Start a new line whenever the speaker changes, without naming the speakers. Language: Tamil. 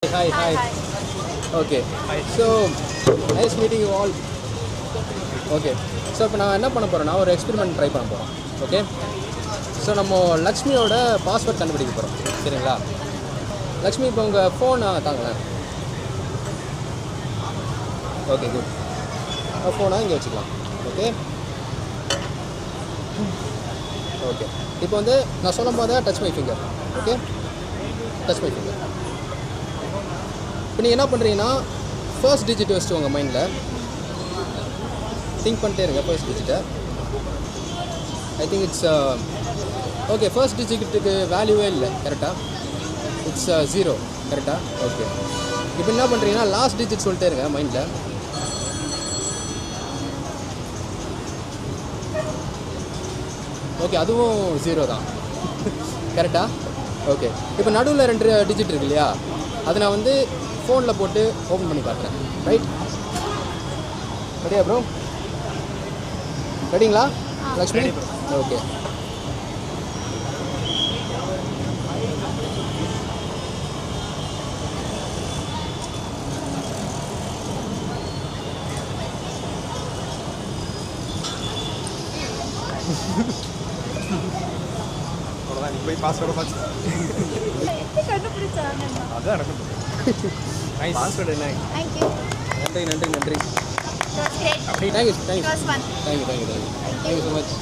Hi, hi.
Hi.
Okay. So, nice meeting you all. Okay. So இப்போ நான் என்ன பண்ண போகிறேன்னா ஒரு எக்ஸ்பெரிமெண்ட் ட்ரை பண்ண போகிறோம். ஓகே. ஸோ நம்ம லக்ஷ்மியோட பாஸ்வேர்ட் கண்டுபிடிக்க போகிறோம். சரிங்களா? லக்ஷ்மி இப்போ உங்கள் ஃபோன் தாங்களேன். Okay, good. ஃபோனை இங்கே வச்சுக்கலாம். ஓகே. ஓகே. இப்போ வந்து நான் சொல்லும் போதே touch my finger. Okay. Touch my finger. இப்போ நீங்கள் என்ன பண்ணுறீங்கன்னா ஃபர்ஸ்ட் டிஜிட் வச்சுட்டு உங்கள் மைண்டில் திங்க் பண்ணிட்டே இருங்க. ஃபர்ஸ்ட் டிஜிட்டை I think it's okay. First டிஜிட்டுக்கு வேல்யூவே இல்லை. கரெக்டாக இட்ஸ் 0. கரெக்டாக ஓகே. இப்போ என்ன பண்ணுறீங்கன்னா லாஸ்ட் டிஜிட் சொல்லிட்டே இருங்க மைண்டில். ஓகே, அதுவும் 0 தான். கரெக்டாக ஓகே. இப்போ நடுவில் 2 டிஜிட் இருக்கு இல்லையா, அதை நான் வந்து ஃபோனில் போட்டு ஓப்பன் பண்ணி காட்டுறேன். ரைட்? ரெடியா ப்ரோ? ரெடிங்களா லக்ஷ்மி? ஓகே.
அவ்வளோதான், நீ போய் பாஸ்வேர்டை பார்த்து
கண்டுபிடிச்சாங்க.
அதான் எனக்கு நைஸ். பாஸ்வேர்டு என்ன?
Thank you.
நன்றி நன்றி நன்றி.
It was great.
Thank you
It
thank you
was fun.
Thank you thank you thank you so much.